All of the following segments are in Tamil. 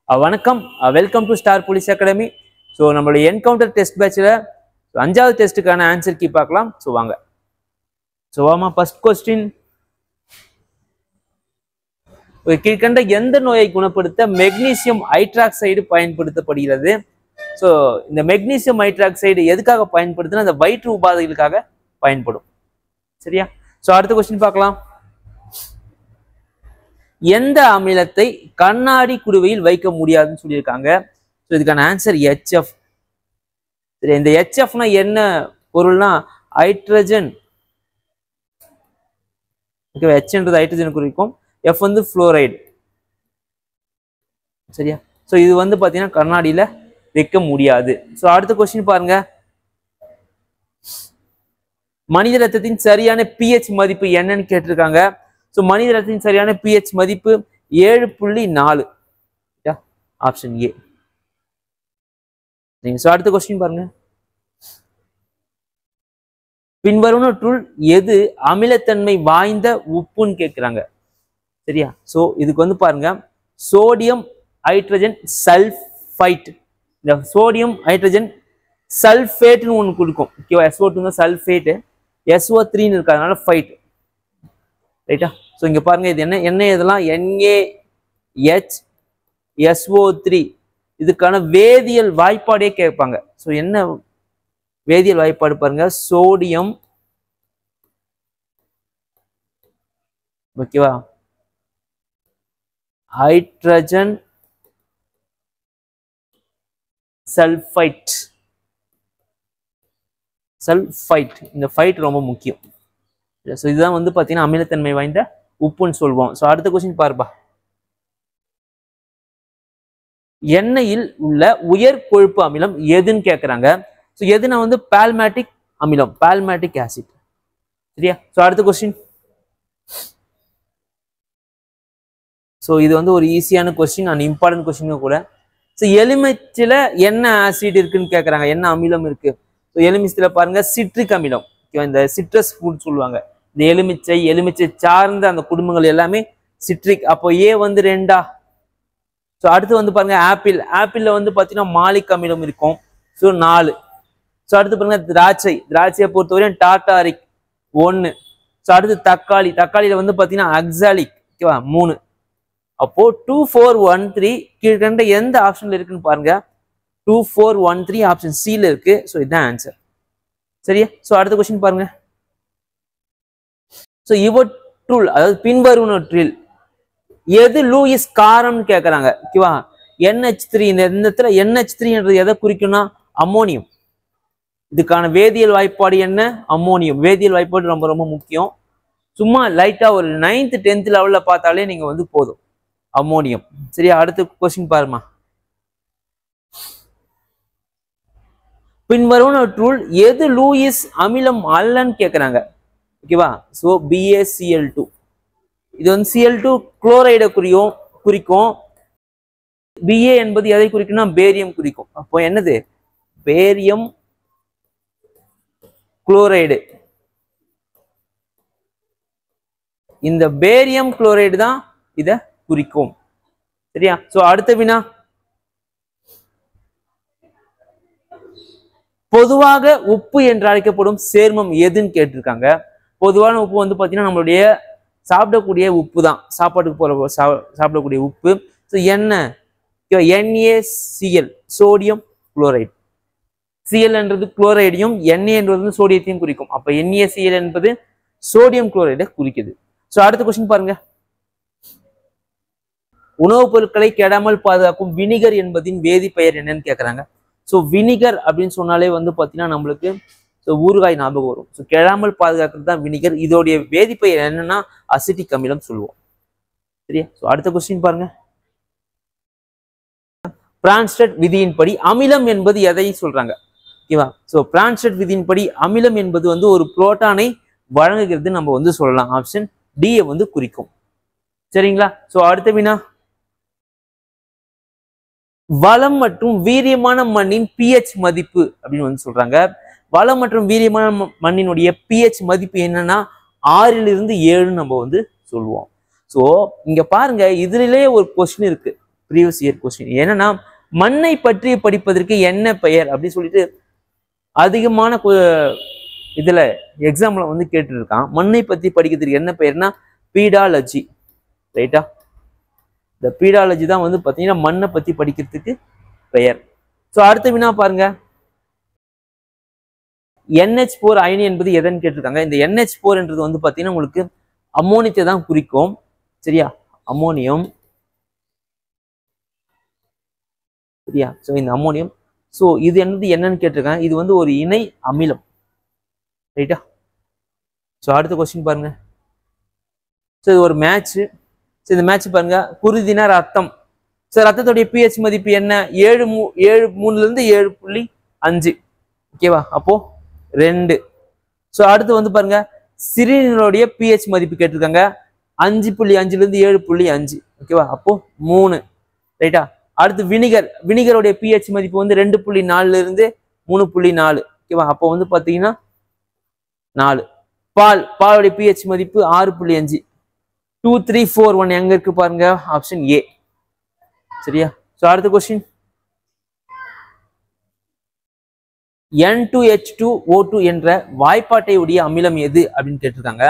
வணக்கம், welcome to star police academy. So நம்மளுடைய என்கவுண்டர் டெஸ்ட் பேட்சில் 5வது டெஸ்ட்டுக்கான ஆன்சர் கீ பார்க்கலாம். ஸோ வாங்க. ஸோ வாமா, ஃபர்ஸ்ட் கொஸ்டின். கீழ்கண்ட எந்த நோயை குணப்படுத்த மெக்னீசியம் ஹைட்ராக்சைடு பயன்படுத்தப்படுகிறது? ஸோ இந்த மெக்னீசியம் ஹைட்ராக்சைடு எதுக்காக பயன்படுத்துனா அந்த வயிற்று உபாதைகளுக்காக பயன்படும். சரியா? ஸோ அடுத்த கொஸ்டின் பார்க்கலாம். எந்த அமிலத்தை கண்ணாடி குடுவையில் வைக்க முடியாதுன்னு சொல்லியிருக்காங்க. ஸோ இதுக்கான ஆன்சர் HF. சரி, இந்த HFனா என்ன பொருள்னா ஹைட்ரஜன். ஓகே, Hன்றது ஹைட்ரஜன் குறிக்கும், F வந்து ஃப்ளோரைடு. சரியா? ஸோ இது வந்து பார்த்தீங்கன்னா கண்ணாடியில் வைக்க முடியாது. ஸோ அடுத்த கொஸ்டின் பாருங்க. மனித ரத்தத்தின் சரியான pH மதிப்பு என்னன்னு கேட்டிருக்காங்க. ஸோ மனித ரத்தத்தின் சரியான pH மதிப்பு 7.4. Option A. ஸோ அடுத்த கொஸ்டின் பாருங்க. பின்வருவனவற்றுள் எது அமிலத்தன்மை வாய்ந்த உப்புன்னு கேட்குறாங்க. சரியா? ஸோ இதுக்கு வந்து பாருங்க, சோடியம் ஹைட்ரஜன் சல்ஃபைட். இந்த சோடியம் ஹைட்ரஜன் சல்ஃபேட்னு ஒன்று கொடுக்கும். ஓகேவா? SO2 தான் சல்ஃபேட்டு, SO3ன்னு இருக்கு, அதனால ஃபைட். ரைட்டா? ஸோ இங்கே பாருங்க, இது என்ன இதெல்லாம் NaHSO3. இதுக்கான வேதியியல் வாய்ப்பாடே கேட்பாங்க. ஸோ என்ன வேதியியல் வாய்ப்பாடு பாருங்க, சோடியம், ஓகேவா, ஹைட்ரஜன் சல்ஃபைட். இந்த ஃபைட் ரொம்ப முக்கியம். ஸோ இதுதான் வந்து பார்த்தீங்கன்னா அமிலத்தன்மை வாய்ந்த உப்புன்னு சொல்லுவோம். ஸோ அடுத்த கொஸ்டின் பாருப்பா. எண்ணெயில் உள்ள உயர் கொழுப்பு அமிலம் எதுன்னு கேட்குறாங்க. ஸோ எதுனா வந்து பால்மேட்டிக் அமிலம், பால்மேட்டிக் ஆசிட். சரியா? ஸோ அடுத்த கொஸ்டின். ஸோ இது வந்து ஒரு ஈஸியான கொஸ்டின் அண்ட் இம்பார்ட்டன்ட் கொஸ்டின் கூட. ஸோ எலுமிச்சில என்ன ஆசிட் இருக்குன்னு கேட்குறாங்க, என்ன அமிலம் இருக்கு. ஸோ எலுமிச்சையில பாருங்க சிட்ரிக் அமிலம். இந்த சிட்ரஸ் ஃபுட் சொல்லுவாங்க. இந்த எலுமிச்சை சார்ந்த அந்த குடும்பங்கள் எல்லாமே சிட்ரிக். அப்போ ஏ வந்து 2. ஸோ அடுத்து வந்து பாருங்க ஆப்பிள்ல வந்து பார்த்தீங்கன்னா மாலிக் அமிலம் இருக்கும். ஸோ 4. ஸோ அடுத்து பாருங்க திராட்சையை பொறுத்தவரையும் டார்டாரிக் 1. ஸோ அடுத்து தக்காளியில வந்து பார்த்தீங்கன்னா அக்சாலிக். ஓகேவா? 3. அப்போ 2, 4, 1, 3 கீழ்கண்ட எந்த ஆப்ஷன்ல இருக்குன்னு பாருங்க. 2, 4, 1, 3 ஆப்ஷன் சில இருக்கு. ஸோ இதுதான் ஆன்சர். சரியா? ஸோ அடுத்த கொஸ்டின் பாருங்க. ஸோ இவற்றுள், அதாவது பின்வருவனவற்றில் எது லூயிஸ் காரம்னு கேட்கறாங்க. ஓகேவா? NH3. இந்த இடத்துல NH3 எதை குறிக்கும்னா அம்மோனியம். இதுக்கான வேதியியல் வாய்ப்பாடு என்ன? அம்மோனியம். வேதியியல் வாய்ப்பாடு ரொம்ப ரொம்ப முக்கியம். சும்மா லைட்டா ஒரு 9th 10th லெவல்ல பார்த்தாலே நீங்க வந்து போதும், அம்மோனியம். சரியா? அடுத்த கொஸ்டின் பாருமா. பின்வருவனவற்றுள் எது லூயிஸ் அமிலம் அல்லன்னு கேட்குறாங்க. ஓகேவா? So BaCl2. இது வந்து Cl2 குளோரைடை குறிக்கும். Ba என்பது எதை குறிக்கும்னா பேரியம் குறிக்கும். அப்போ என்னது? Barium chloride. இந்த பேரியம் குளோரைடு தான் இதை குறிக்கும். சரியா? ஸோ அடுத்த வினா. பொதுவாக உப்பு என்று அழைக்கப்படும் சேர்மம் எதுன்னு கேட்டிருக்காங்க. பொதுவான உப்பு வந்து பார்த்தீங்கன்னா நம்மளுடைய சாப்பிடக்கூடிய உப்பு தான், சாப்பாட்டுக்கு போற சாப்பிடக்கூடிய உப்பு. ஸோ என்ன? NaCl, sodium chloride. Cl என்றது குளோரைடையும், Na என்றது சோடியத்தையும் குறிக்கும். அப்ப NaCl என்பது சோடியம் குளோரைடை குறிக்குது. ஸோ அடுத்த கொஸ்டின் பாருங்க. உணவுப் பொருட்களை கெடாமல் பாதுகாக்கும் வினிகர் என்பதின் வேதிப்பெயர் என்னன்னு கேட்கறாங்க. ஸோ வினிகர் அப்படின்னு சொன்னாலே வந்து பார்த்தீங்கன்னா நம்மளுக்கு ஊறுகாய் ஞாபகம் வரும். ஸோ கெடாமல் பாதுகாக்கிறது தான் வினிகர். இதோடைய வேதிப்பெயர் என்னன்னா அசிட்டிக் அமிலம் சொல்லுவோம். சரியா? ஸோ அடுத்த கொஸ்டின் பாருங்க. பிரான்ஸ்டட் விதியின்படி அமிலம் என்பது எதை சொல்றாங்க. ஓகேவா? ஸோ பிரான்ஸ்டட் விதியின்படி அமிலம் என்பது வந்து ஒரு புரோட்டானை வழங்குகிறது நம்ம வந்து சொல்லலாம். ஆப்ஷன் டி வந்து குறிக்கும். சரிங்களா? ஸோ அடுத்த வினா. வளம் மற்றும் வீரியமான மண்ணின் pH மதிப்பு அப்படின்னு வந்து சொல்றாங்க. வளம் மற்றும் வீரியமான மண்ணினுடைய pH மதிப்பு என்னன்னா 6 to 7 நம்ம வந்து சொல்லுவோம். ஸோ இங்க பாருங்க, இதுலயே ஒரு கொஸ்டின் இருக்கு. Previous year question. என்னன்னா மண்ணை பற்றி படிப்பதற்கு என்ன பெயர் அப்படின்னு சொல்லிட்டு அதிகமான இதுல எக்ஸாம்ல வந்து கேட்டு இருக்கான். மண்ணை பத்தி படிக்கிறதுக்கு என்ன பெயர்னா பீடாலஜி. ரைட்டா? இந்த பீடாலஜி தான் வந்து பாத்தீங்கன்னா மண்ணை பத்தி படிக்கிறதுக்கு பெயர். ஸோ அடுத்த வினா பாருங்க, NH4 அயனி என்பது எதன்னு கேட்டிருக்காங்க. இந்த NH4 என்றது வந்து பாத்தீங்கன்னா உங்களுக்கு அம்மோனியத்தை தான் குறிக்கும். சரியா? அம்மோனியம். சரியா? ஸோ இந்த அம்மோனியம். ஸோ இது என்னன்னு கேட்டிருக்காங்க. இது வந்து ஒரு இணை அமிலம். ரைட்டா? ஸோ அடுத்த கொஸ்டின் பாருங்க. ஸோ இது ஒரு மேட்ச். ஸோ இந்த மேட்ச் பாருங்க, குருதின ரத்தம். ஸோ ரத்தத்துடைய pH மதிப்பு என்ன? 7.3 7.5. ஓகேவா? அப்போ 2. ஸோ அடுத்து வந்து பாருங்க, சிறுநீருடைய pH மதிப்பு கேட்டிருக்காங்க. 5.5 7.5. ஓகேவா? அப்போ 3. ரைட்டா? அடுத்து வினிகருடைய pH மதிப்பு வந்து 2.4 3.4. ஓகேவா? அப்போ வந்து பாத்தீங்கன்னா 4. பாலுடைய pH மதிப்பு 6.5. 2 3 4 1 எங்க இருக்கு பாருங்க, ஆப்ஷன் ஏ. சரியா? சோ அடுத்த क्वेश्चन, N2H2O2 என்ற வாய்ப்பாட்டை உடைய அமிலம் எது அப்படின்னு கேட்டிருக்காங்க.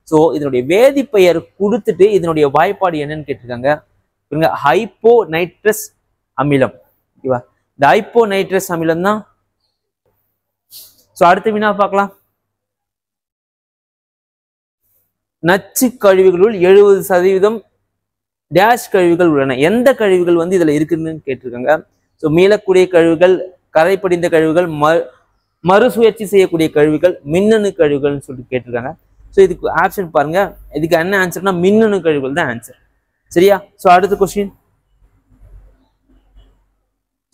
சோ இதனுடைய வேதிப்பெயர் கொடுத்துட்டு இதனுடைய வாய்ப்பாடு என்னன்னு கேட்டிருக்காங்க. ஹைப்போநைட்ரஸ் அமிலம். ஓகேவா? இந்த ஹைப்போநைட்ரஸ் அமிலம் தான். சோ அடுத்த வினா பார்க்கலாம். நச்சு கழிவுகளுள் 70% டேஷ் கழிவுகள் உள்ளன. எந்த கழிவுகள் வந்து இதுல இருக்குன்னு கேட்டிருக்காங்க. ஸோ மீளக்கூடிய கழிவுகள், கரை படிந்த கழிவுகள், மறுசுழற்சி செய்யக்கூடிய கழிவுகள், மின்னணு கழிவுகள்னு சொல்லிட்டு கேட்டிருக்காங்க. ஸோ இதுக்கு ஆப்ஷன் பாருங்க. இதுக்கு என்ன ஆன்சர்னா மின்னணு கழிவுகள் தான் ஆன்சர். சரியா? ஸோ அடுத்த கொஸ்டின்,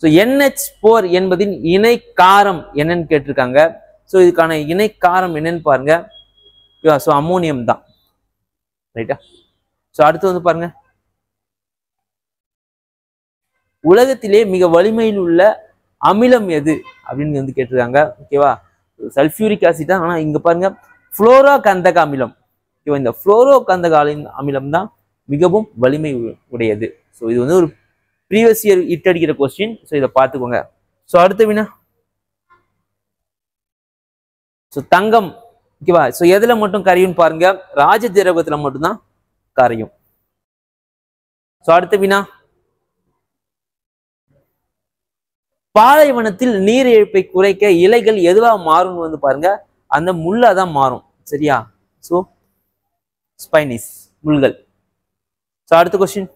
ஸோ NH4 என்பதின் இணை காரம் என்னன்னு கேட்டிருக்காங்க. ஸோ இதுக்கான இணை காரம் என்னன்னு பாருங்க. ஸோ அம்மோனியம் தான். ரைட்டா? ஸோ அடுத்து வந்து பாருங்க, உலகத்திலே மிக வலிமையில் உள்ள அமிலம் எது அப்படின்னு வந்து கேட்டிருக்காங்க. ஓகேவா? சல்பியூரிக் ஆசிட் தான். ஆனா இங்க பாருங்க புளோரோ கந்தக அமிலம். ஓகேவா? இந்த புளோரோ கந்தக அமிலம் தான் மிகவும் வலிமை உடையது. ஸோ இது வந்து ஒரு ப்ரீவியஸ் இயர் இட் அடிக்கிற கொஸ்டின். ஸோ இதை பார்த்துக்கோங்க. ஸோ அடுத்த வினா, ஸோ தங்கம். ஓகேவா? ஸோ எதுல மட்டும் கரையும் பாருங்க, ராஜ திரவத்துல மட்டும்தான் கரையும். ஸோ அடுத்த வினா, பாலைவனத்தில் நீர் இழப்பை குறைக்க இலைகள் எதுவா மாறும் வந்து பாருங்க, அந்த முள்ளாதான் மாறும். சரியா? சோ ஸ்பைனிஸ், முள்கள். சோ அடுத்த கொஸ்டின்,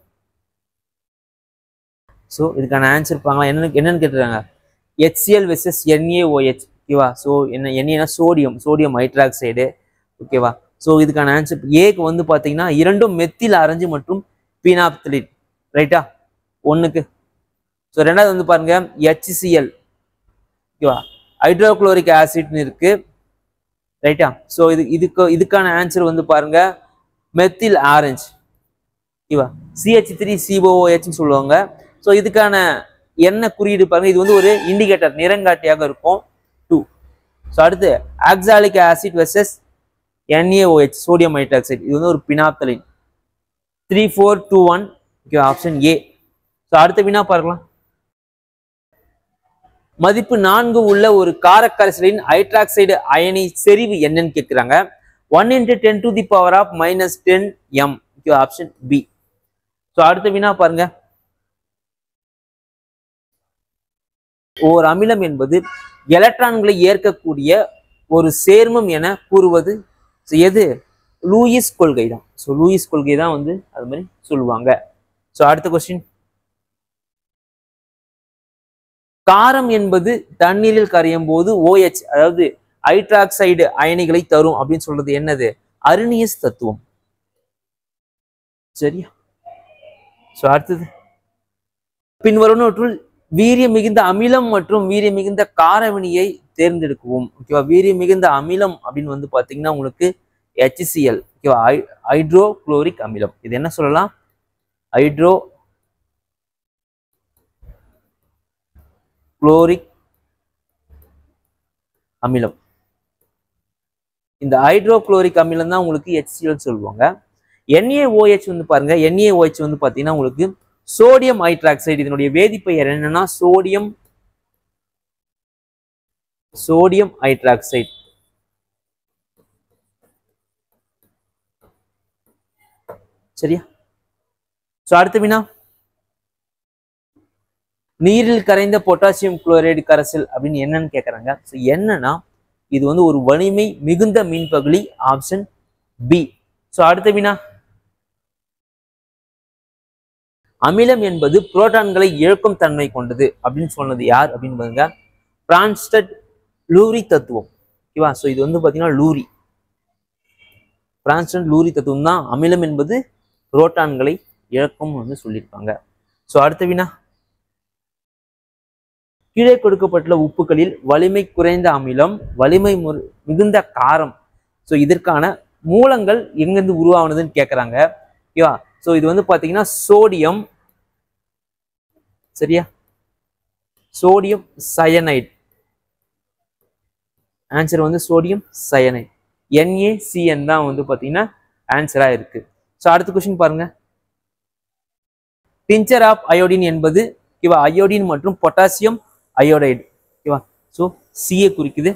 சோ இதுக்கான ஆன்சர் பாக்கலாம். என்னன்னு கேட்டிருக்காங்க, HCl வெர்சஸ் NaOH. ஓகேவா? சோ என்ன சோடியம் ஹைட்ராக்சைடு. ஓகேவா? சோ இதுக்கான ஆன்சர் ஏக்கு வந்து பாத்தீங்கன்னா இரண்டும் மெத்தில் ஆரஞ்சு மற்றும் பீனாப்தலின். ரைட்டா? ஒண்ணுக்கு. ஸோ ரெண்டாவது வந்து பாருங்க HCl. ஓகேவா? ஹைட்ரோகுளோரிக் ஆசிட்னு இருக்கு. ரைட்டா? ஸோ இதுக்கான ஆன்சர் வந்து பாருங்க மெத்தில் ஆரஞ்சு. ஓகேவா? CH3COOH சொல்லுவாங்க. ஸோ இதுக்கான என்ன குறியீடு பாருங்க, இது வந்து ஒரு இண்டிகேட்டர், நிறங்காட்டியாக இருக்கும். 2. ஸோ அடுத்து oxalic acid versus NaOH, sodium hydroxide. இது வந்து ஒரு phenolphthalein. 3 4 2 1. Okay, option A. So அடுத்த வினா பார்க்கலாம். மதிப்பு 4 உள்ள ஒரு காரக்கரைசலின் ஹைட்ராக்சைடு அயனி செறிவு என்னன்னு கேட்கிறாங்க. 1 × 10⁻⁻10 m. Option B. ஸோ அடுத்த வினா பாருங்க, ஓர் அமிலம் என்பது எலக்ட்ரான்களை ஏற்கக்கூடிய ஒரு சேர்மம் என கூறுவது எது? லூயிஸ் கொள்கை தான். ஸோ லூயிஸ் கொள்கை தான் வந்து அது மாதிரி சொல்லுவாங்க. ஸோ அடுத்த கொஸ்டின், காரம் என்பது தண்ணீரில் கரையும் போது OH, அதாவது ஹைட்ராக்சைடு அயனிகளை தரும் அப்படின்னு சொல்றது என்னது? அர்னியஸ் தத்துவம். சரியா? சோ அடுத்தது, பின்வருவனவற்றுள் வீரியம் மிகுந்த அமிலம் மற்றும் வீரியம் மிகுந்த காரவினியை தேர்ந்தெடுக்கவும். ஓகேவா? வீரியம் மிகுந்த அமிலம் அப்படின்னு வந்து பாத்தீங்கன்னா உங்களுக்கு HCl. ஓகேவா? ஹைட்ரோகுளோரிக் அமிலம். இது என்ன சொல்லலாம்? ஹைட்ரோகுளோரிக் அமிலம். இந்த ஹைட்ரோகுளோரிக் அமிலம் தான் உங்களுக்கு HCl சொல்லுவாங்க. NaOH வந்து பாருங்க, NaOH வந்து பாத்தீங்கன்னா உங்களுக்கு சோடியம் ஹைட்ராக்சைடு இதனுடைய வேதிப்பெயர் என்னன்னா சோடியம் ஹைட்ராக்சைடு. சரியா? சோ அடுத்த வினா, நீரில் கரைந்த பொட்டாசியம் குளோரைடு கரைசல் அப்படின்னு என்னன்னு கேட்கறாங்க. ஸோ என்னன்னா இது வந்து ஒரு வலிமை மிகுந்த மின்பகுளி, ஆப்ஷன் பி. ஸோ அடுத்த வினா, அமிலம் என்பது புரோட்டான்களை இழக்கும் தன்மை கொண்டது அப்படின்னு சொன்னது யார் அப்படின்னு பாருங்க, பிரான்ஸ்டட் லூரி தத்துவம். ஓகேவா? ஸோ இது வந்து பார்த்தீங்கன்னா லூரி, பிரான்ஸ்டட் லூரி தத்துவம் தான் அமிலம் என்பது புரோட்டான்களை இழக்கும் வந்து சொல்லியிருப்பாங்க. ஸோ அடுத்த வினா, கீழே கொடுக்கப்பட்டுள்ள உப்புகளில் வலிமை குறைந்த அமிலம், வலிமை மிகுந்த காரம், ஸோ இதற்கான மூலங்கள் எங்கிருந்து உருவானதுன்னு கேட்குறாங்க. ஓகேவா? ஸோ இது வந்து பார்த்தீங்கன்னா சோடியம், சரியா, சோடியம் சயனைட். ஆன்சர் வந்து சோடியம் சயனைட், NaCN தான் வந்து பார்த்தீங்கன்னா ஆன்சரா இருக்கு. ஸோ அடுத்த கொஸ்டின் பாருங்க, டிஞ்சர் ஆஃப் அயோடின் என்பது ஓகேவா அயோடின் மற்றும் பொட்டாசியம் அயோடைடு. ஓகேவா? ஸோ சிஏ குறிக்குது.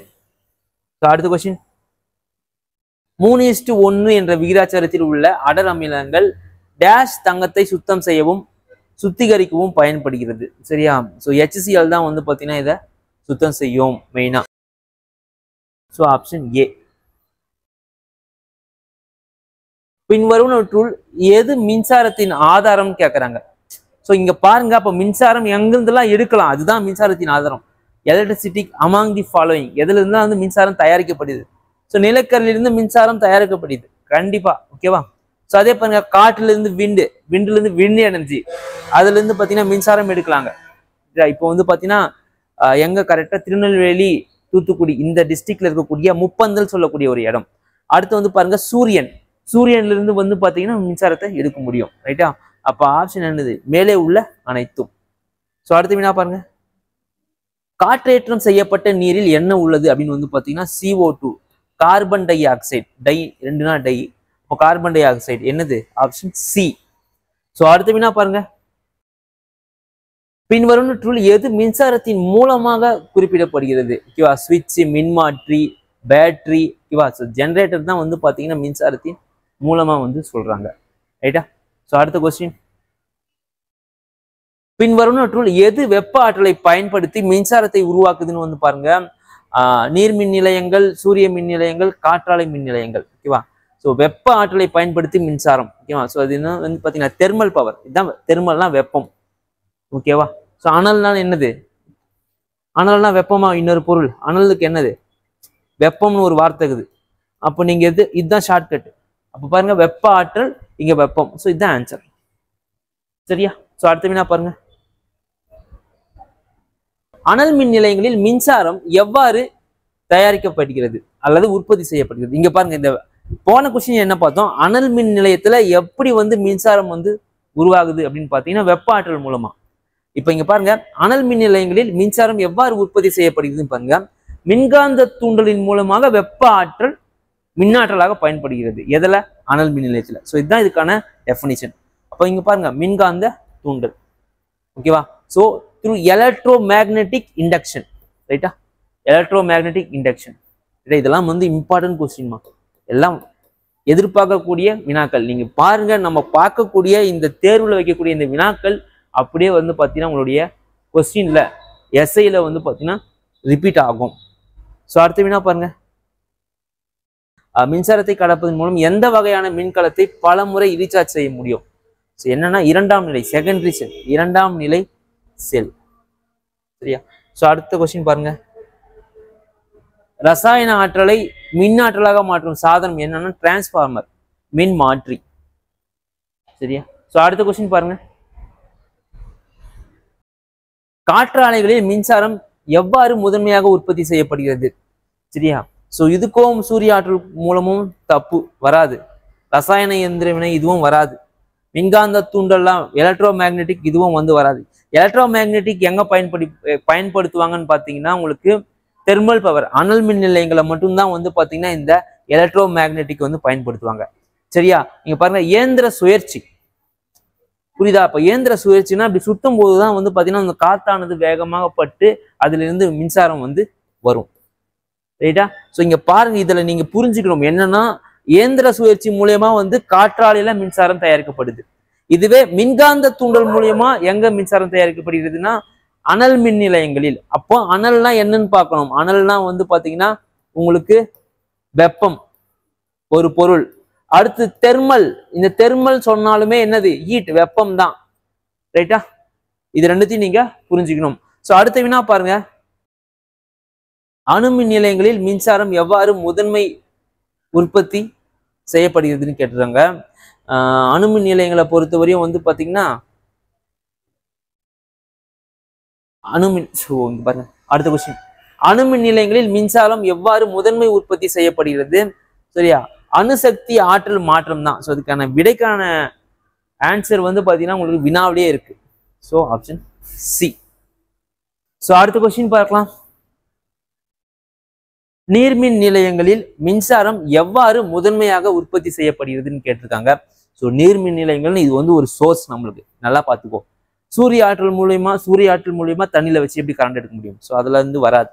ஸோ அடுத்த கொஸ்டின், 3:1 என்ற விகிதாச்சாரத்தில் உள்ள அடர் அமிலங்கள் டேஷ் தங்கத்தை சுத்தம் செய்யவும் சுத்திகரிக்கவும் பயன்படுகிறது. சரியா? ஸோ HCl தான் வந்து பார்த்தீங்கன்னா இதை சுத்தம் செய்யும் மெயினா. So option A. பின்வருவனவற்றுள் எது மின்சாரத்தின் ஆதாரம் கேட்கறாங்க. ஸோ இங்க பாருங்க, அப்ப மின்சாரம் எங்கிருந்தெல்லாம் எடுக்கலாம், அதுதான் மின்சாரத்தின் ஆதாரம். எலக்ட்ரிசிட்டி அமாங் தி ஃபாலோயிங், எதுல இருந்தா வந்து மின்சாரம் தயாரிக்கப்படுது. ஸோ நிலக்கரிலிருந்து மின்சாரம் தயாரிக்கப்படுது கண்டிப்பா. ஓகேவா? ஸோ அதே பாருங்க, காற்றுல இருந்து விண்டுல இருந்து விண்ட் எனர்ஜி, அதுல இருந்து பாத்தீங்கன்னா மின்சாரம் எடுக்கலாங்க. இப்போ வந்து பாத்தீங்கன்னா எங்க கரெக்டா திருநெல்வேலி, தூத்துக்குடி இந்த டிஸ்ட்ரிக்ட்ல இருக்கக்கூடிய முப்பந்தல் சொல்லக்கூடிய ஒரு இடம். அடுத்து வந்து பாருங்க சூரியன்ல இருந்து வந்து பாத்தீங்கன்னா மின்சாரத்தை எடுக்க முடியும். ரைட்டா? அப்ப ஆப்ஷன் என்னது, மேலே உள்ள அனைத்தும். ஸோ அடுத்த வினா பாருங்க, காற்றேற்றம் செய்யப்பட்ட நீரில் என்ன உள்ளது அப்படின்னு வந்து பாத்தீங்கன்னா CO2, carbon dioxide. Di ரெண்டுனா டை, இப்போ கார்பன் டை ஆக்சைடு என்னது, ஆப்ஷன் சி. ஸோ அடுத்த வினா பாருங்க, பின்வருவனவற்றுள் எது மின்சாரத்தின் மூலமாக குறிப்பிடப்படுகிறது. ஓகேவா? சுவிட்ச், மின்மாற்றி, பேட்டரி. ஓகேவா? ஸோ ஜென்ரேட்டர் தான் வந்து பாத்தீங்கன்னா மின்சாரத்தின் மூலமா வந்து சொல்றாங்க. ரைட்டா? ஸோ அடுத்த கொஸ்டின், பின்வருவனவற்றுள் எது வெப்ப ஆற்றலை பயன்படுத்தி மின்சாரத்தை உருவாக்குதுன்னு வந்து பாருங்க, நீர் மின் நிலையங்கள், சூரிய மின் நிலையங்கள், காற்றாலை மின் நிலையங்கள். ஓகேவா? ஸோ வெப்ப ஆற்றலை பயன்படுத்தி மின்சாரம். ஓகேவா? ஸோ அது என்ன வந்து பார்த்தீங்கன்னா தெர்மல் பவர். இதுதான் தெர்மல்னா வெப்பம். ஓகேவா? ஸோ அனல்னால் என்னது, அனல்னா வெப்பமா இன்னொரு பொருள், அனலுக்கு என்னது வெப்பம்னு ஒரு வார்த்தை இருக்குது. அப்போ நீங்க இதுதான் ஷார்ட்கட். அப்போ பாருங்க, வெப்ப ஆற்றல் இங்க வெப்பம். ஸோ இதுதான் ஆன்சர். சரியா? ஸோ அடுத்த வினா பாருங்க, அனல் மின் நிலையங்களில் மின்சாரம் எவ்வாறு தயாரிக்கப்படுகிறது அல்லது உற்பத்தி செய்யப்படுகிறது. இங்க பாருங்க, இந்த போன கொஸ்டின் என்ன பார்த்தோம், அனல் மின் நிலையத்துல எப்படி வந்து மின்சாரம் வந்து உருவாகுது அப்படின்னு பாத்தீங்கன்னா வெப்ப ஆற்றல் மூலமா. இப்ப இங்க பாருங்க, அனல் மின் நிலையங்களில் மின்சாரம் எவ்வாறு உற்பத்தி செய்யப்படுகிறதுன்னு பாருங்க, மின்காந்த தூண்டலின் மூலமாக வெப்ப ஆற்றல் மின்னாற்றலாக பயன்படுகிறது. எதுல, அனல் மின் நிலையத்துல. ஸோ இதுதான் இதுக்கான டெஃபினிஷன். அப்போ இங்க பாருங்க, மின்காந்த தூண்டல். ஓகேவா? So through electromagnetic induction. ரைட்டா? Electromagnetic induction. இதெல்லாம் வந்து இம்பார்ட்டன்ட் கொஸ்டின், எல்லாம் எதிர்பார்க்கக்கூடிய வினாக்கள். நீங்க பாருங்க, நம்ம பார்க்கக்கூடிய இந்த தேர்வுல வைக்கக்கூடிய இந்த வினாக்கள் அப்படியே வந்து பார்த்தீங்கன்னா உங்களுடைய கொஸ்டின்ல எஸ்ஐல வந்து பார்த்தீங்கன்னா ரிப்பீட் ஆகும். ஸோ அடுத்த வினா பாருங்க, மின்சாரத்தை கடப்பதன் மூலம் எந்த வகையான மின்கலத்தை பல முறை ரீசார்ஜ் செய்ய முடியும். ஸோ என்னன்னா இரண்டாம் நிலை, செகண்டரி செல், இரண்டாம் நிலை செல். சரியா? ஸோ அடுத்த கொஸ்டின் பாருங்க, ரசாயன ஆற்றலை மின் ஆற்றலாக மாற்றும் சாதனம் என்னன்னா டிரான்ஸ்பார்மர், மின் மாற்றி. சரியா? ஸோ அடுத்த கொஸ்டின் பாருங்க, காற்றாலைகளில் மின்சாரம் எவ்வாறு முதன்மையாக உற்பத்தி செய்யப்படுகிறது. சரியா? ஸோ இதுக்கும் சூரிய ஆற்றல் மூலமும் தப்பு வராது, ரசாயன இயந்திர வினை இதுவும் வராது, மின்காந்த தூண்டல்லாம் எலக்ட்ரோ மேக்னெட்டிக் இதுவும் வந்து வராது. எலக்ட்ரோ மேக்னெட்டிக் எங்க பயன்படுத்துவாங்கன்னு பாத்தீங்கன்னா உங்களுக்கு தெர்மல் பவர், அனல் மின் நிலையங்களை மட்டும்தான் வந்து பாத்தீங்கன்னா இந்த எலக்ட்ரோ மேக்னெட்டிக் வந்து பயன்படுத்துவாங்க. சரியா? நீங்க பாருங்க, இயந்திர சுழற்சி, புரியுதா? அப்ப இயந்திர சுழற்சினா அப்படி சுத்தும் போதுதான் வந்து பாத்தீங்கன்னா அந்த காத்தானது வேகமாக பட்டு அதுல இருந்து மின்சாரம் வந்து வரும். ரைட்டா? சோ இங்க பாருங்க, இதுல நீங்க புரிஞ்சுக்கணும் என்னன்னா, இயந்திர சுழற்சி மூலியமா வந்து காற்றாலையில மின்சாரம் தயாரிக்கப்படுது. இதுவே மின்காந்த தூண்டல் மூலியமா எங்க மின்சாரம் தயாரிக்கப்படுகிறதுனா அனல் மின் நிலையங்களில். அப்போ அனல்னா என்னன்னு பார்க்கணும். அனல்னா வந்து பாத்தீங்கன்னா உங்களுக்கு வெப்பம் ஒரு பொருள். அடுத்து தெர்மல். இந்த தெர்மல் சொன்னாலுமே என்னது? ஹீட், வெப்பம் தான். ரைட்டா? இது ரெண்டுத்தையும் நீங்க புரிஞ்சுக்கணும். சோ அடுத்த வினா பாருங்க, அணுமின் நிலையங்களில் மின்சாரம் எவ்வாறு முதன்மை உற்பத்தி செய்யப்படுகிறதுன்னு கேட்டுறாங்க. அணுமின் நிலையங்களை பொறுத்தவரையும் வந்து பாத்தீங்கன்னா பாருங்க அடுத்த கொஸ்டின், அணுமின் நிலையங்களில் மின்சாரம் எவ்வாறு முதன்மை உற்பத்தி செய்யப்படுகிறது? சரியா? அணுசக்தி ஆற்றல் மாற்றம் தான். ஸோ அதுக்கான விடைக்கான ஆன்சர் வந்து பாத்தீங்கன்னா உங்களுக்கு வினாவிலே இருக்கு. So option C. ஸோ அடுத்த கொஸ்டின் பார்க்கலாம், நீர்மின் நிலையங்களில் மின்சாரம் எவ்வாறு முதன்மையாக உற்பத்தி செய்யப்படுகிறதுன்னு கேட்டிருக்காங்க. ஸோ நீர்மின் நிலையங்கள் இது வந்து ஒரு சோர்ஸ், நம்மளுக்கு நல்லா பார்த்துக்கோ. சூரிய ஆற்றல் மூலியமா தண்ணியில வச்சு எப்படி கரண்ட் எடுக்க முடியும்? ஸோ அதுல இருந்து வராது.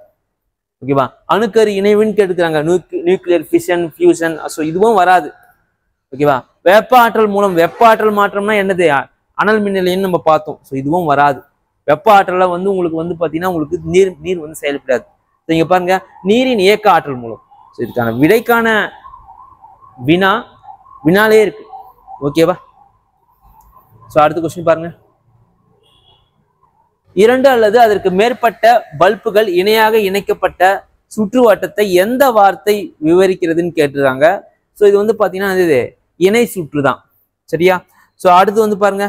ஓகேவா? அணுக்கரு இணைவுன்னு கேட்டுக்கிறாங்க, நியூக்ளியர் ஃபிஷன், ஃபியூஷன். ஸோ இதுவும் வராது. ஓகேவா? வெப்ப ஆற்றல் மாற்றம்னா என்னது? அனல் மின் நிலையம்னு நம்ம பார்த்தோம். ஸோ இதுவும் வராது. வெப்ப ஆற்றல வந்து உங்களுக்கு வந்து பாத்தீங்கன்னா உங்களுக்கு நீர் வந்து செயல்படாது. இங்க பாருங்க, நீரின் இயக்க ஆற்றல் மூலம். ஸோ இதுக்கான விடைக்கான வினாலே இருக்கு. ஓகேவா? ஸோ அடுத்த கொஸ்டின் பாருங்க, 2 அல்லது அதற்கு மேற்பட்ட பல்புகள் இணையாக இணைக்கப்பட்ட சுற்றுவட்டத்தை எந்த வார்த்தை விவரிக்கிறதுன்னு கேட்டுருக்காங்க. ஸோ இது வந்து பாத்தீங்கன்னா இது இணை சுற்று தான். சரியா? ஸோ அடுத்து வந்து பாருங்க,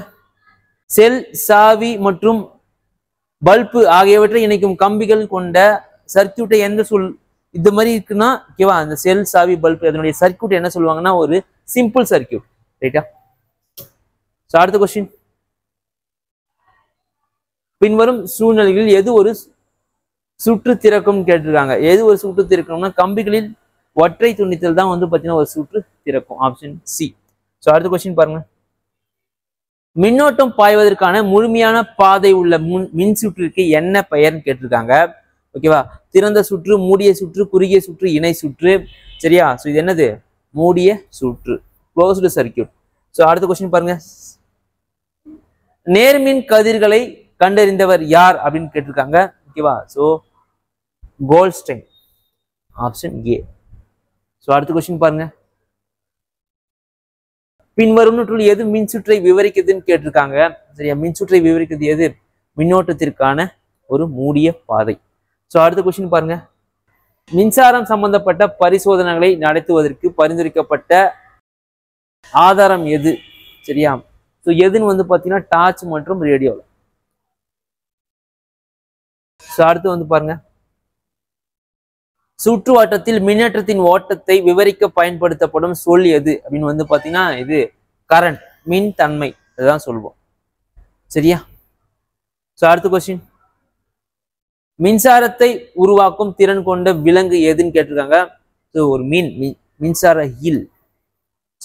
செல், சாவி மற்றும் பல்பு ஆகியவற்றை இணைக்கும் கம்பிகள் கொண்ட சர்க்கியூட்டை எந்த இது மாதிரி இருக்குன்னா, ஓகேவா, அந்த செல், சாவி, பல்பு அதனுடைய சர்க்கியூட் என்ன சொல்லுவாங்கன்னா ஒரு சிம்பிள் சர்க்கியூட். ரைட்டா? ஸோ அடுத்த கொஸ்டின், பின்வரும் சூழ்நிலைகளில் எது ஒரு சுற்று திறக்கும் கேட்டிருக்காங்க. எது ஒரு சுற்று திறக்கும்னா கம்பிகளில் ஒற்றை துண்டித்தல் தான் வந்து பாத்தீங்கன்னா ஒரு சுற்று திறக்கும். Option C. ஸோ அடுத்த கொஸ்டின் பாருங்க, மின்னோட்டம் பாய்வதற்கான முழுமையான பாதை உள்ள மின் சுற்றிற்கு என்ன பெயர்னு கேட்டிருக்காங்க. ஓகேவா? திறந்த சுற்று, மூடிய சுற்று, குறுகிய சுற்று, இணை சுற்று. சரியா? ஸோ இது என்னது? மூடிய சுற்று, க்ளோஸ்டு சர்க்கியூட். ஸோ அடுத்த கொஸ்டின் பாருங்க, நேர்மின் கதிர்களை கண்டறிந்தவர் யார் அப்படின்னு கேட்டிருக்காங்க. ஓகேவா? So Goldstein. Option A. So அடுத்த கொஸ்டின் பாருங்க, பின்வரும் நூற்றில் எது மின்சுற்றை விவரிக்குதுன்னு கேட்டிருக்காங்க. சரியா? மின்சுற்றை விவரிக்கிறது எது? மின்னோட்டத்திற்கான ஒரு மூடிய பாதை. ஸோ அடுத்த கொஸ்டின் பாருங்க, மின்சாரம் சம்பந்தப்பட்ட பரிசோதனைகளை நடத்துவதற்கு பரிந்துரைக்கப்பட்ட ஆதாரம் எது? சரியா? ஸோ எதுன்னு வந்து பாத்தீங்கன்னா டார்ச் மற்றும் ரேடியோ. ஸோ அடுத்து வந்து பாருங்க, சுற்றுவட்டத்தில் மின்னேற்றத்தின் ஓட்டத்தை விவரிக்க பயன்படுத்தப்படும் சொல் எது அப்படின்னு வந்து பாத்தீங்கன்னா இது கரண்ட், மின் தன்மை, அதுதான் சொல்லுவோம். சரியா? ஸோ அடுத்த கொஸ்டின், மின்சாரத்தை உருவாக்கும் திறன் கொண்ட விலங்கு எதுன்னு கேட்டிருக்காங்க. ஸோ ஒரு மின்சார ஈல்.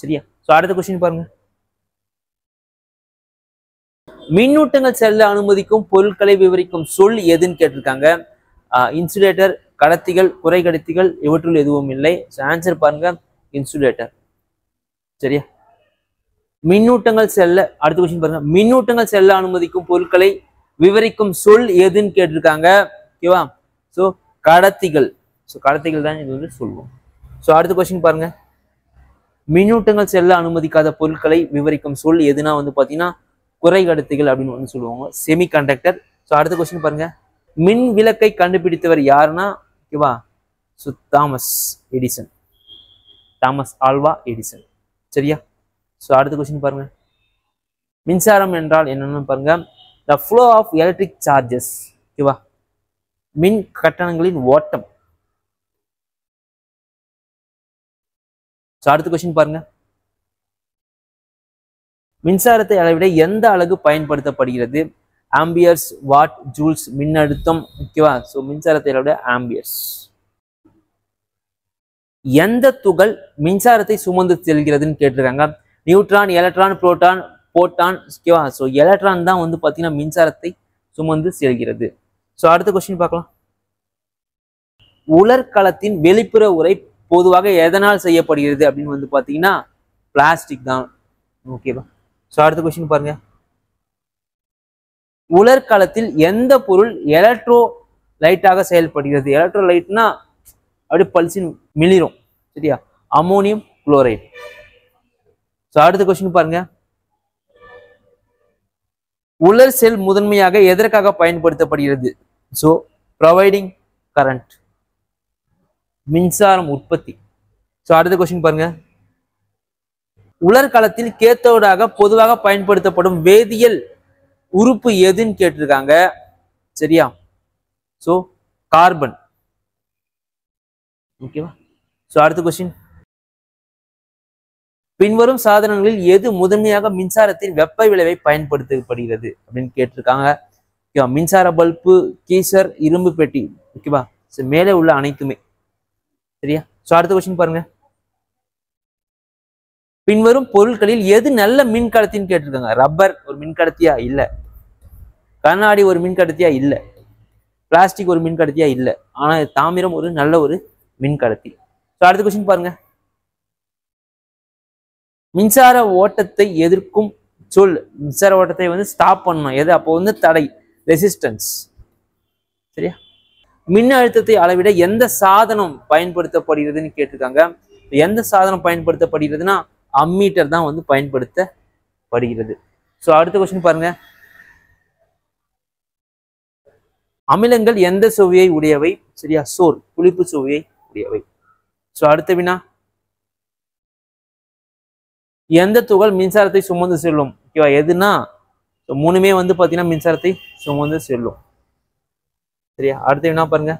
சரியா? ஸோ அடுத்த கொஸ்டின் பாருங்க, மின்னூட்டங்கள் செல்ல அனுமதிக்கும் பொருட்களை விவரிக்கும் சொல் எதுன்னு கேட்டிருக்காங்க. இன்சுலேட்டர், கடத்திகள், குறைகடத்திகள், இவற்றுள் எதுவும் இல்லை. ஆன்சர் பாருங்க, இன்சுலேட்டர். சரியா? மின்னூட்டங்கள் செல்ல, அடுத்த கொஸ்டின் பாருங்க, மின்னூட்டங்கள் செல்ல அனுமதிக்கும் பொருட்களை விவரிக்கும் சொல் எதுன்னு கேட்டிருக்காங்க. ஓகேவா? ஸோ கடத்திகள். ஸோ கடத்திகள் தான் இது வந்து சொல்லுவோம். ஸோ அடுத்த கொஸ்டின் பாருங்க, மின்னூட்டங்கள் செல்ல அனுமதிக்காத பொருட்களை விவரிக்கும் சொல் எதுனா வந்து பாத்தீங்கன்னா குறைகடத்திகள் அப்படின்னு வந்து சொல்லுவாங்க, செமி கண்டக்டர். ஸோ அடுத்த கொஸ்டின் பாருங்க, மின் விளக்கை கண்டுபிடித்தவர் யாருன்னா, ஓகேவா, ஸோ தாமஸ் ஆல்வா எடிசன். சரியா? ஸோ அடுத்த கொஸ்டின் பாருங்க, மின்சாரம் என்றால் என்னன்னு பாருங்க, the flow of electric charges. ஓகேவா? மின் கட்டணங்களின் ஓட்டம். ஸோ அடுத்த கொஸ்டின் பாருங்க, மின்சாரத்தை அளவிட எந்த அலகு பயன்படுத்தப்படுகிறது? ஆம்பியர்ஸ், வாட், ஜூல்ஸ், மின்னழுத்தம். ஓகேவா? ஸோ மின்சாரத்தை அளவிட ஆம்பியர்ஸ். எந்த துகள் மின்சாரத்தை சுமந்து செல்கிறதுன்னு கேட்டிருக்காங்க. நியூட்ரான், எலக்ட்ரான், புரோட்டான், போட்டான். ஓகேவா? ஸோ எலக்ட்ரான் தான் வந்து பார்த்தீங்கன்னா மின்சாரத்தை சுமந்து செல்கிறது. ஸோ அடுத்த கொஸ்டின் பார்க்கலாம். உலர்கலத்தின் வெளிப்புற உரை பொதுவாக எதனால் செய்யப்படுகிறது அப்படின்னு வந்து பார்த்தீங்கன்னா பிளாஸ்டிக் தான். ஓகேவா? ஸோ அடுத்த கொஸ்டின் பாருங்க. உலர்கலத்தில் எந்த பொருள் எலக்ட்ரோலைட்டாக செயல்படுகிறது? எலக்ட்ரோலைட்னா அப்படியே பல்சின் மிளிரும். சரியா? Ammonium chloride. ஸோ அடுத்த கொஸ்டின் பாருங்க. உலர் செல் முதன்மையாக எதற்காக பயன்படுத்தப்படுகிறது? ஸோ ப்ரொவைடிங் கரண்ட், மின்சாரம் உற்பத்தி. ஸோ அடுத்த கொஸ்டின் பாருங்க. உலர்கலத்தில் கேத்தோடாக பொதுவாக பயன்படுத்தப்படும் வேதியியல் உறுப்பு எதுன்னு கேட்டிருக்காங்க. சரியா? So carbon. ஓகேவா? ஸோ அடுத்த கொஸ்டின். பின்வரும் சாதனங்களில் எது முதன்மையாக மின்சாரத்தின் வெப்ப விளைவை பயன்படுத்தப்படுகிறது அப்படின்னு கேட்டிருக்காங்க. ஓகேவா? மின்சார பல்பு, கீசர், இரும்பு பெட்டி. ஓகேவா? ஸோ மேலே உள்ள அனைத்துமே. சரியா? ஸோ அடுத்த கொஸ்டின் பாருங்க. பின்வரும் பொருட்களில் எது நல்ல மின்கடத்தின்னு கேட்டிருக்காங்க. ரப்பர் ஒரு மின்கடத்தியா? இல்ல. கண்ணாடி ஒரு மின்கடத்தியா? இல்ல. பிளாஸ்டிக் ஒரு மின்கடத்தியா? இல்ல. ஆனா தாமிரம் ஒரு நல்ல ஒரு மின்கடத்தி. ஸோ அடுத்த கொஸ்டின் பாருங்க. மின்சார ஓட்டத்தை எதிர்க்கும் சொல். மின்சார ஓட்டத்தை வந்து ஸ்டாப் பண்ணணும். எது? அப்போ வந்து தடை, ரெசிஸ்டன்ஸ். சரியா? மின் அழுத்தத்தை அளவிட எந்த சாதனம் பயன்படுத்தப்படுகிறதுன்னு கேட்டிருக்காங்க. எந்த சாதனம் பயன்படுத்தப்படுகிறதுனா அம்மீட்டர் தான் வந்து பயன்படுத்தப்படுகிறது. ஸோ அடுத்த கொஸ்டின் பாருங்க. அமிலங்கள் எந்த சுவையை உடையவை? சரியா? சோர், புளிப்பு சுவையை உடையவை. ஸோ அடுத்த வினா. எந்த துகள் மின்சாரத்தை சுமந்து செல்லும்? ஓகேவா? எதுனா மூணுமே வந்து பார்த்தீங்கன்னா மின்சாரத்தை சுமந்து செல்லும். சரியா? அடுத்த வினா பாருங்க.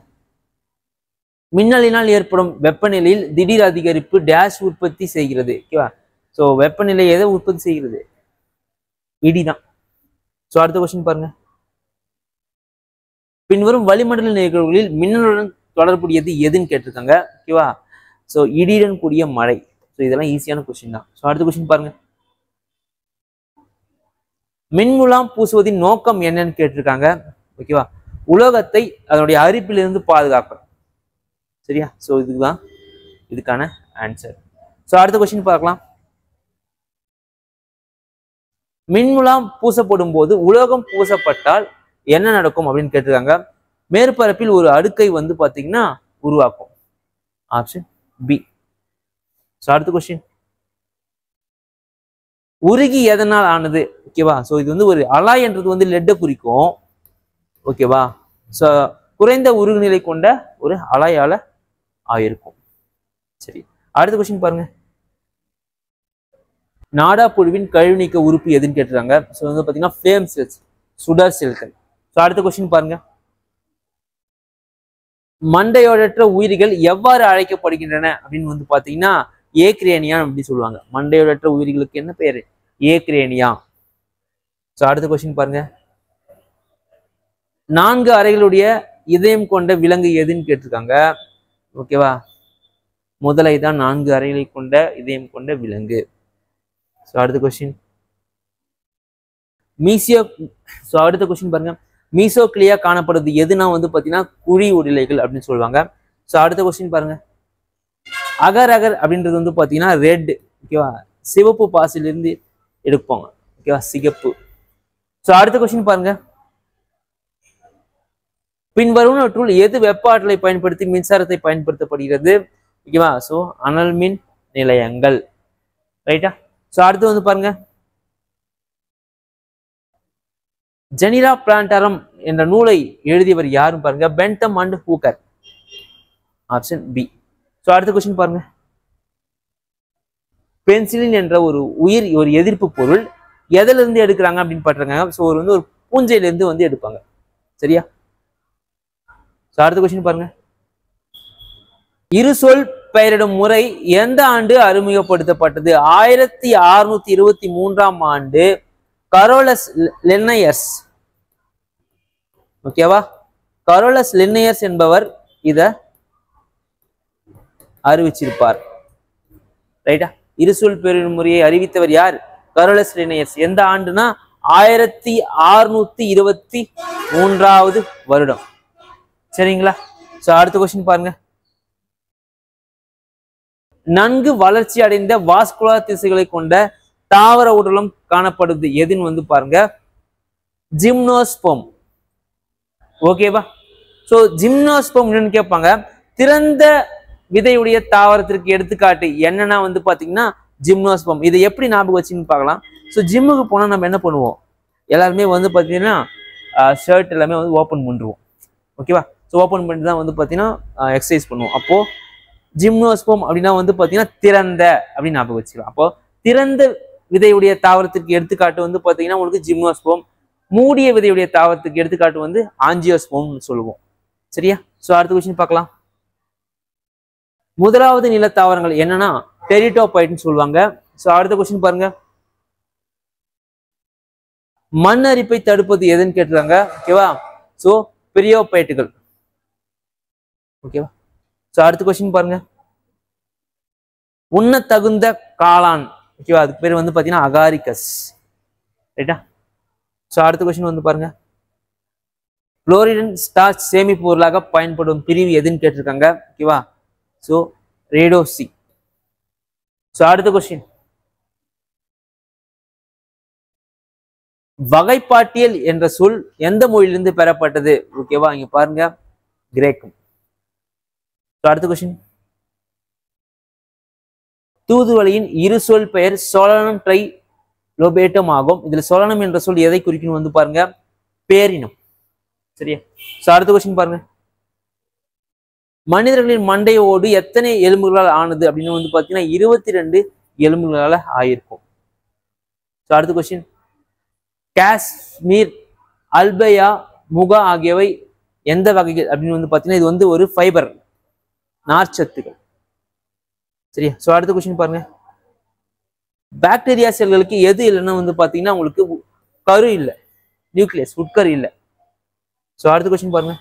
மின்னலினால் ஏற்படும் வெப்பநிலையில் திடீர் அதிகரிப்பு டேஷ் உற்பத்தி செய்கிறது. ஓகேவா? ஸோ வெப்பநிலை எதை உற்பத்தி செய்கிறது? இடி தான். ஸோ அடுத்த கொஸ்டின் பாருங்க. பின்வரும் வளிமண்டல நிகழ்வுகளில் மின்னலுடன் தொடர்புடையது எதுன்னு கேட்டிருக்காங்க. ஓகேவா? ஸோ இடியுடன் கூடிய மழை. ஸோ இதெல்லாம் ஈஸியான கொஸ்டின் தான். ஸோ அடுத்த கொஸ்டின் பாருங்க. மின்முலாம் பூசுவதின் நோக்கம் என்னன்னு கேட்டிருக்காங்க. ஓகேவா? உலோகத்தை அதனுடைய அரிப்பிலிருந்து பாதுகாக்கும். சரியா? ஸோ இதுதான் இதுக்கான ஆன்சர். ஸோ அடுத்த கொஸ்டின் பார்க்கலாம். மின்முலாம் பூசப்படும் போது உலோகம் பூசப்பட்டால் என்ன நடக்கும் அப்படின்னு கேட்டிருக்காங்க. மேற்பரப்பில் ஒரு அடுக்கை வந்து பார்த்தீங்கன்னா உருவாக்கும். Option B. ஸோ அடுத்த கொஸ்டின். உருகி எதனால் ஆனது? ஓகேவா? ஸோ இது வந்து ஒரு அலாய் என்றது வந்து லெட்டை குறிக்கும். ஓகேவா? ஸோ குறைந்த உருகுநிலை கொண்ட ஒரு அலாயால ஆயிருக்கும். சரி, அடுத்த கொஸ்டின் பாருங்க. நாடா புழுவின் கழிவு நீக்க உறுப்பு எதுன்னு கேட்டிருக்காங்க. ஸோ வந்து பார்த்தீங்கன்னா ஃப்ளேம் செல்ஸ், சுடர் செல்கள். ஸோ அடுத்த கொஸ்டின் பாருங்க. மண்டையோடற்ற உயிரிகள் எவ்வாறு அழைக்கப்படுகின்றன அப்படின்னு வந்து பார்த்தீங்கன்னா ஏக்ரேனியா அப்படின்னு சொல்லுவாங்க. மண்டையோடற்ற உயிரிகளுக்கு என்ன பெயரு? ஏக்ரேனியா. ஸோ அடுத்த கொஸ்டின் பாருங்க. 4 அறைகளுடைய இதயம் கொண்ட விலங்கு எதுன்னு கேட்டிருக்காங்க. ஓகேவா? முதலை தான் 4 அறைகளை கொண்ட இதயம் கொண்ட விலங்கு. ஸோ அடுத்த கொஸ்டின். அடுத்த கொஸ்டின் பாருங்க. மீசோக்ளியா காணப்படுது எதுனா வந்து பார்த்தீங்கன்னா குழி உருளைகள் அப்படின்னு சொல்லுவாங்க. ஸோ அடுத்த கொஸ்டின் பாருங்க. அகர் அகர் அப்படின்றது வந்து பார்த்தீங்கன்னா ரெட். ஓகேவா? சிவப்பு பாசிலிருந்து எடுப்பாங்க. ஓகேவா? சிகப்பு. ஸோ அடுத்த கொஸ்டின் பாருங்க. பின்வருவனவற்றுள் எது வெப்ப ஆற்றலை பயன்படுத்தி மின்சாரத்தை பயன்படுத்தப்படுகிறது? ஓகேவா? ஸோ அனல் மின் நிலையங்கள். ரைட்டா? ஸோ அடுத்து வந்து பாருங்க. ஜெனிரா பிளான்டாரம் என்ற நூலை எழுதியவர் யாரும் பாருங்க. Bentham and Hooker. Option B. So அடுத்த கொஸ்டின் பாருங்க. பென்சிலின் என்ற ஒரு எதிர்ப்பு பொருள் எதில இருந்து எடுக்கிறாங்க அப்படின்னு பாட்டுறாங்க. ஸோ ஒரு பூஞ்சையிலிருந்து வந்து எடுப்பாங்க. சரியா? ஸோ அடுத்த கொஸ்டின் பாருங்க. இரு சொல் பெயரிடும் முறை எந்த ஆண்டு அறிமுகப்படுத்தப்பட்டது? 1623ஆம் ஆண்டு கரோலஸ் லின்னயஸ். ஓகேவா? கரோலஸ் லின்னயஸ் என்பவர் இத அறிவிச்சிருப்பார். ரைட்டா? இருசொல் பெயரிடும் முறையை அறிவித்தவர் யார்? Carolus Linnaeus. எந்த ஆண்டுனா 1623வது வருடம். சரிங்களா? சோ அடுத்த கொஸ்டின் பாருங்க. நன்கு வளர்ச்சி அடைந்த வாஸ்குலர் திசுகளை கொண்ட தாவர உடலம் காணப்படுது எதுன்னு வந்து பாருங்க, ஜிம்னோஸ்போம். ஓகேவா? சோ ஜிம்னோஸ்போம் என்னன்னு கேட்பாங்க. திறந்த விதையுடைய தாவரத்திற்கு எடுத்துக்காட்டு என்னன்னா வந்து பாத்தீங்கன்னா ஜிம்னோஸ்போம். இதை எப்படி ஞாபகம் வச்சுன்னு பார்க்கலாம். ஸோ ஜிம்முக்கு போனா நம்ம என்ன பண்ணுவோம், எல்லாருமே வந்து பாத்தீங்கன்னா ஷர்ட் எல்லாமே வந்து ஓப்பன் பண்ணிடுவோம். ஓகேவா? ஸோ ஓப்பன் பண்ணிட்டு தான் வந்து பாத்தீங்கன்னா எக்ஸசைஸ் பண்ணுவோம். அப்போ ஜிம்னோஸ்போம் அப்படின்னா வந்து பாத்தீங்கன்னா திறந்த அப்படின்னு ஞாபகம் வச்சுக்கலாம். அப்போ திறந்த விதையுடைய தாவரத்திற்கு எடுத்துக்காட்டு வந்து பாத்தீங்கன்னா உங்களுக்கு ஜிம்னோஸ்போம். மூடிய விதையுடைய தாவரத்துக்கு எடுத்துக்காட்டு வந்து ஆஞ்சியோஸ்போம்னு சொல்லுவோம். சரியா? சோ அடுத்த கொஸ்டின் பார்க்கலாம். முதலாவது நில தாவரங்கள் என்னன்னா டெரிட்டோபைட்னு சொல்லுவாங்க. சோ அடுத்த கொஸ்டின் பாருங்க. மண் அரிப்பை தடுப்பது எதுன்னு கேட்டுருக்காங்க. ஓகேவா? சோ பெரியோபைட்டுகள். ஓகேவா? சோ அடுத்த கொஸ்டின் பாருங்க. உண்ண தகுந்த காளான். ஓகேவா? அதுக்கு பேர் வந்து பாத்தீங்கன்னா அகாரிகஸ். ரைட்டா? சோ அடுத்த கொஸ்டின் வந்து பாருங்க. குளோரிடன் ஸ்டார்ச் சேமிப்பு பொருளாக பயன்படும் பிரிவு எதுன்னு கேட்டிருக்காங்க. ஓகேவா? சோ ரேடோசி. சோ அடுத்த கொஸ்டின். வகைப்பாட்டியல் என்ற சொல் எந்த மொழியிலிருந்து பெறப்பட்டது? ஓகேவா? இங்க பாருங்க, கிரேக்கம். அடுத்த கொஸ்டின். தூதுவளையின் இரு சொல் பெயர் சோலனம் ட்ரை லோபேட்டம் ஆகும். இதுல சோலனம் என்ற சொல் எதை குறிக்கணும் வந்து பாருங்க, பேரினம். சரியா? சோ அடுத்த கொஸ்டின் பாருங்க. மனிதர்களின் மண்டையோடு எத்தனை எலும்புகளால் ஆனது அப்படின்னு வந்து பாத்தீங்கன்னா 22 எலும்புகளால ஆயிருக்கும். சோ அடுத்த கொஸ்டின். காஷ்மீர், அல்பயா, முகா ஆகியவை எந்த வகைகள் அப்படின்னு வந்து பாத்தீங்கன்னா இது வந்து ஒரு ஃபைபர், நார்ச்சத்துகள். சரியா? சோ அடுத்த கொஸ்டின் பாருங்க. பாக்டீரியா செல்களுக்கு எது இல்லைன்னா வந்து பாத்தீங்கன்னா உங்களுக்கு கரு இல்லை, நியூக்ளியஸ், உட்கரு இல்லை. சோ அடுத்த கொஸ்டின் பாருங்க.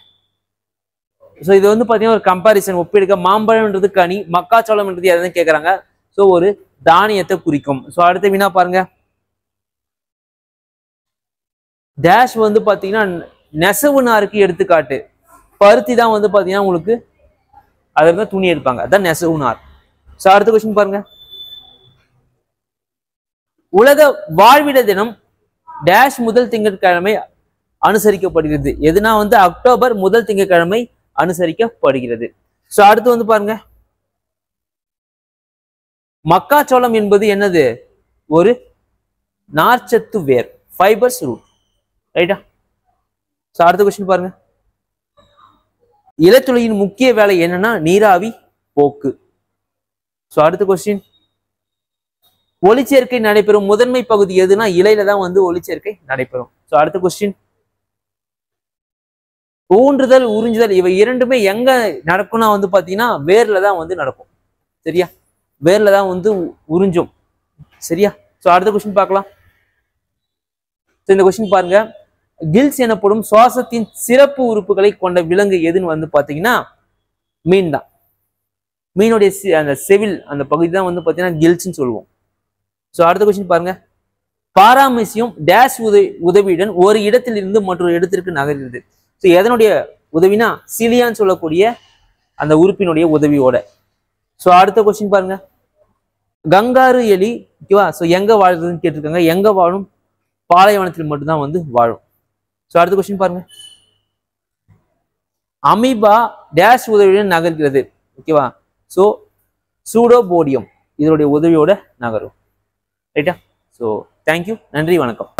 சோ இது வந்து பாத்தீங்கன்னா ஒரு கம்பாரிசன், ஒப்பிடுக்க. மாம்பழம்ன்றது கனி, மக்காச்சோளம்ன்றது எதுன்னு கேட்கறாங்க. சோ ஒரு தானியத்தை குறிக்கும். சோ அடுத்த வினா பாருங்க. டேஷ் வந்து பாத்தீங்கன்னா நெசவு நாருக்கு எடுத்துக்காட்டு. பருத்தி தான் வந்து பாத்தீங்கன்னா உங்களுக்கு அதுல இருந்து துணி எடுப்பாங்க, அதான் நெசவு நார். சோ அடுத்த கொஸ்டின் பாருங்க. உலக வாழ்விட தினம் டேஷ் முதல் திங்கட்கிழமை அனுசரிக்கப்படுகிறது. எதுனா வந்து அக்டோபர் முதல் திங்கட்கிழமை அனுசரிக்கப்படுகிறது. சோ அடுத்து வந்து பாருங்க. மக்காச்சோளம் என்பது என்னது? ஒரு நார்ச்சத்து வேர், ஃபைபர்ஸ் ரூட். ரைட்டா? சோ அடுத்த கொஸ்டின் பாருங்க. இலைத்துளையின் முக்கிய வேலை என்னன்னா நீராவி போக்கு. சோ அடுத்த கொஸ்டின். ஒளிச்சேர்க்கை நடைபெறும் முதன்மை பகுதி எதுனா இலையில தான் வந்து ஒளிச்சேர்க்கை நடைபெறும். சோ அடுத்த கொஸ்டின். ஊன்றுதல், உறிஞ்சுதல் இவை இரண்டுமே எங்க நடக்கும்னா வந்து பாத்தீங்கன்னா வேர்ல தான் வந்து நடக்கும். சரியா? வேர்ல தான் வந்து உறிஞ்சும். சரியா? சோ அடுத்த கொஸ்டின் பார்க்கலாம். இந்த கொஸ்டின் பாருங்க. கில்ஸ் எனப்படும் சுவாசத்தின் சிறப்பு உறுப்புகளை கொண்ட விலங்கு எதுன்னு வந்து பாத்தீங்கன்னா மீன் தான். மீனுடைய அந்த செவில் அந்த பகுதி தான் வந்து பாத்தீங்கன்னா கில்ஸ்ன்னு சொல்லுவோம். சோ அடுத்த கொஸ்டின் பாருங்க. பாராமீசியம் டேஷ் உதவியுடன் ஒரு இடத்தில் இருந்து மற்றொரு இடத்திற்கு நகர்கிறது. ஸோ எதனுடைய உதவினா சிலியான்னு சொல்லக்கூடிய அந்த உறுப்பினுடைய உதவியோட. ஸோ அடுத்த கொஸ்டின் பாருங்க. கங்காரு எலி. ஓகேவா? ஸோ எங்க வாழுதுன்னு கேட்டிருக்காங்க. எங்க வாழும்? பாலைவனத்தில் மட்டும்தான் வந்து வாழும். ஸோ அடுத்த கொஸ்டின் பாருங்க. அமீபா டேஷ் உதவியுடன் நகர்கிறது. ஓகேவா? ஸோ சூடோபோடியம் இதனுடைய உதவியோட நகரும். ரைட்டா? ஸோ தேங்க்யூ, நன்றி, வணக்கம்.